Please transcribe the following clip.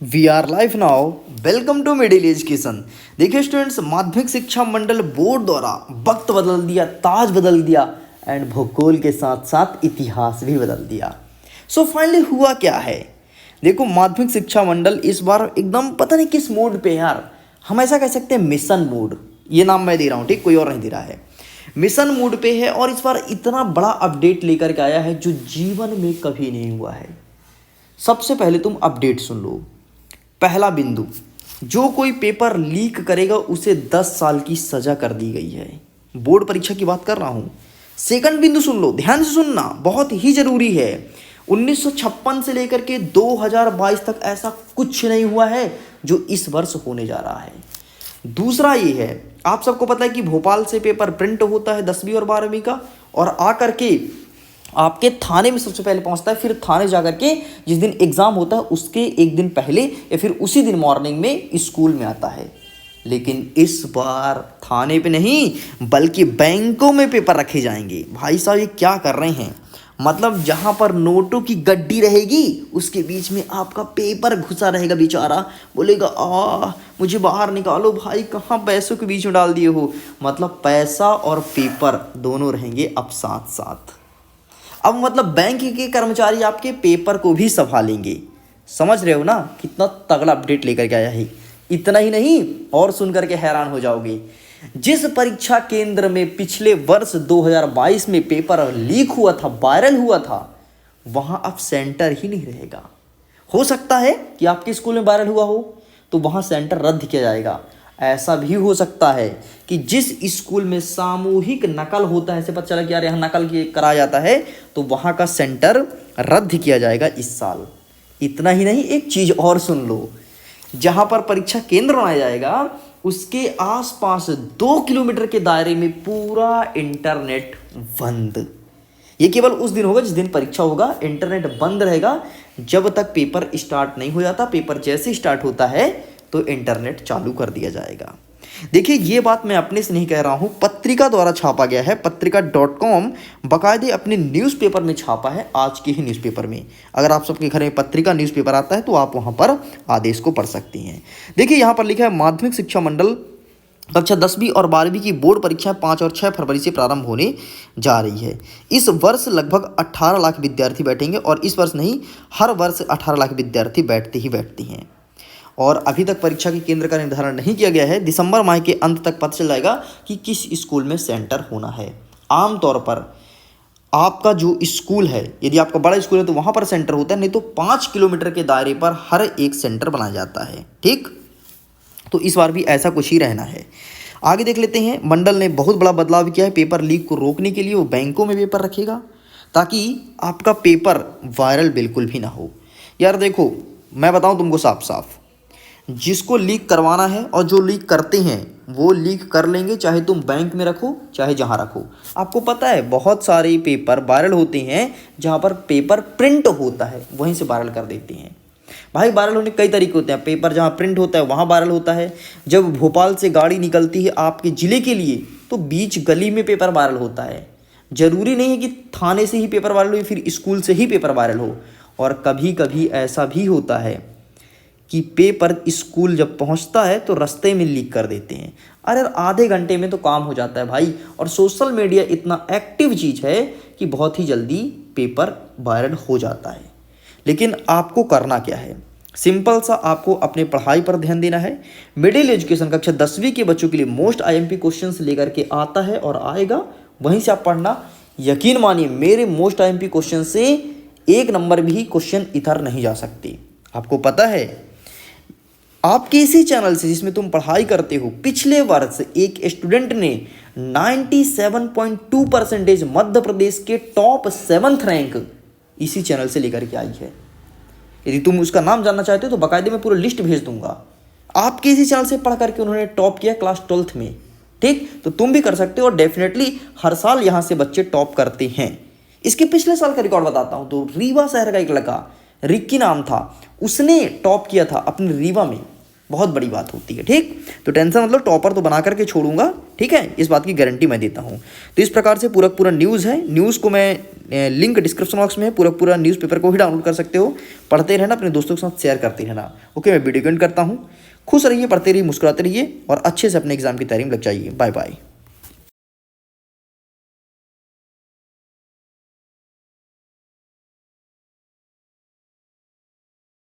We are live now. Welcome to middle education. देखिए students, Madhyamik Shiksha मंडल board द्वारा वक्त बदल दिया, ताज बदल दिया एंड भूगोल के साथ साथ इतिहास भी बदल दिया। सो फाइनली हुआ क्या है? देखो, माध्यमिक शिक्षा मंडल इस बार एकदम पता नहीं किस मोड पे है यार। हम ऐसा कह सकते हैं मिशन मोड, ये नाम मैं दे रहा हूँ, ठीक, कोई और नहीं दे रहा है। मिशन मोड पे है और इस बार इतना बड़ा अपडेट लेकर के आया है जो जीवन में कभी नहीं हुआ है। सबसे पहले तुम अपडेट सुन लो। पहला बिंदु, जो कोई पेपर लीक करेगा उसे 10 साल की सजा कर दी गई है। बोर्ड परीक्षा की बात कर रहा हूं। सेकंड बिंदु सुन लो, ध्यान से सुनना, बहुत ही जरूरी है। 1956 से लेकर के 2022 तक ऐसा कुछ नहीं हुआ है जो इस वर्ष होने जा रहा है। दूसरा ये है, आप सबको पता है कि भोपाल से पेपर प्रिंट होता है 10वीं और 12वीं का, और आकर के आपके थाने में सबसे पहले पहुंचता है। फिर थाने जाकर के जिस दिन एग्जाम होता है उसके एक दिन पहले या फिर उसी दिन मॉर्निंग में स्कूल में आता है। लेकिन इस बार थाने पे नहीं बल्कि बैंकों में पेपर रखे जाएंगे। भाई साहब, ये क्या कर रहे हैं? मतलब जहां पर नोटों की गड्डी रहेगी उसके बीच में आपका पेपर घुसा रहेगा। बेचारा बोलेगा, मुझे बाहर निकालो भाई, कहाँ पैसों के बीच में डाल दिए हो। मतलब पैसा और पेपर दोनों रहेंगे अब साथ साथ। अब मतलब बैंक के कर्मचारी आपके पेपर को भी संभालेंगे। समझ रहे हो ना कितना तगड़ा अपडेट लेकर के आया है। इतना ही नहीं, और सुनकर के हैरान हो जाओगे। जिस परीक्षा केंद्र में पिछले वर्ष 2022 में पेपर लीक हुआ था, वायरल हुआ था, वहां अब सेंटर ही नहीं रहेगा। हो सकता है कि आपके स्कूल में वायरल हुआ हो तो वहां सेंटर रद्द किया जाएगा। ऐसा भी हो सकता है कि जिस स्कूल में सामूहिक नकल होता है, ऐसे पता चला कि यार यहाँ नकल कराया जाता है, तो वहाँ का सेंटर रद्द किया जाएगा इस साल। इतना ही नहीं, एक चीज़ और सुन लो। जहाँ पर परीक्षा केंद्र बनाया जाएगा उसके आसपास 2 किलोमीटर के दायरे में पूरा इंटरनेट बंद। ये केवल उस दिन होगा जिस दिन परीक्षा होगा। इंटरनेट बंद रहेगा जब तक पेपर स्टार्ट नहीं हो जाता। पेपर जैसे स्टार्ट होता है तो इंटरनेट चालू कर दिया जाएगा। देखिए, ये बात मैं अपने से नहीं कह रहा हूँ, पत्रिका द्वारा छापा गया है। पत्रिका.com बाकायदे अपने न्यूज़पेपर में छापा है, आज के ही न्यूज़पेपर में। अगर आप सबके घर में पत्रिका न्यूज़पेपर आता है तो आप वहाँ पर आदेश को पढ़ सकती हैं। देखिए, यहाँ पर लिखा है, माध्यमिक शिक्षा मंडल कक्षा 10वीं और 12वीं की बोर्ड परीक्षाएं 5 और 6 फरवरी से प्रारंभ होने जा रही है। इस वर्ष लगभग 18 लाख विद्यार्थी बैठेंगे, और इस वर्ष नहीं, हर वर्ष 18 लाख विद्यार्थी बैठते हैं। और अभी तक परीक्षा के केंद्र का निर्धारण नहीं किया गया है। दिसंबर माह के अंत तक पता चल जाएगा कि किस स्कूल में सेंटर होना है। आमतौर पर आपका जो स्कूल है, यदि आपका बड़ा स्कूल है तो वहाँ पर सेंटर होता है, नहीं तो 5 किलोमीटर के दायरे पर हर एक सेंटर बनाया जाता है। ठीक, तो इस बार भी ऐसा कुछ ही रहना है। आगे देख लेते हैं। मंडल ने बहुत बड़ा बदलाव किया है। पेपर लीक को रोकने के लिए वो बैंकों में पेपर रखेगा ताकि आपका पेपर वायरल बिल्कुल भी ना हो। यार देखो, मैं बताऊं तुमको साफ साफ, जिसको लीक करवाना है और जो लीक करते हैं वो लीक कर लेंगे, चाहे तुम बैंक में रखो चाहे जहाँ रखो। आपको पता है बहुत सारे पेपर वायरल होते हैं जहाँ पर पेपर प्रिंट होता है वहीं से वायरल कर देते हैं। भाई, वायरल होने के कई तरीके होते हैं। पेपर जहाँ प्रिंट होता है वहाँ वायरल होता है। जब भोपाल से गाड़ी निकलती है आपके ज़िले के लिए तो बीच गली में पेपर वायरल होता है। ज़रूरी नहीं है कि थाने से ही पेपर वायरल हो या फिर स्कूल से ही पेपर वायरल हो। और कभी कभी ऐसा भी होता है कि पेपर स्कूल जब पहुंचता है तो रास्ते में लीक कर देते हैं। अरे आधे घंटे में तो काम हो जाता है भाई। और सोशल मीडिया इतना एक्टिव चीज़ है कि बहुत ही जल्दी पेपर वायरल हो जाता है। लेकिन आपको करना क्या है? सिंपल सा, आपको अपने पढ़ाई पर ध्यान देना है। मिडिल एजुकेशन कक्षा 10वीं के बच्चों के लिए मोस्ट IMP क्वेश्चंस लेकर के आता है और आएगा, वहीं से आप पढ़ना। यकीन मानिए, मेरे मोस्ट IMP क्वेश्चन से एक नंबर भी क्वेश्चन इधर नहीं जा सकते। आपको पता है, आपके इसी चैनल से जिसमें तुम पढ़ाई करते हो, पिछले वर्ष एक स्टूडेंट ने 97.2% मध्य प्रदेश के टॉप 7th रैंक इसी चैनल से लेकर के आई है। यदि तुम उसका नाम जानना चाहते हो तो बाकायदे मैं पूरा लिस्ट भेज दूंगा। आपके इसी चैनल से पढ़ करके उन्होंने टॉप किया क्लास 12th में। ठीक, तो तुम भी कर सकते हो और डेफिनेटली हर साल यहाँ से बच्चे टॉप करते हैं। इसके पिछले साल का रिकॉर्ड बताता हूँ। तो रीवा शहर का एक लड़का, रिक्की नाम था, उसने टॉप किया था अपने रीवा में। बहुत बड़ी बात होती है। ठीक, तो टेंशन मतलब टॉपर तो बना करके छोड़ूंगा, ठीक है, इस बात की गारंटी मैं देता हूँ। तो इस प्रकार से पूरा न्यूज़ है। न्यूज़ को मैं लिंक डिस्क्रिप्शन बॉक्स में है, पूरा न्यूज़पेपर को ही डाउनलोड कर सकते हो। पढ़ते रहना, अपने दोस्तों के साथ शेयर करते रहना। ओके, मैं वीडियो एंड करता हूँ। खुश रहिए, पढ़ते रहिए, मुस्कुराते रहिए और अच्छे से अपने एग्जाम की तैयारी में लग जाइए। Bye bye.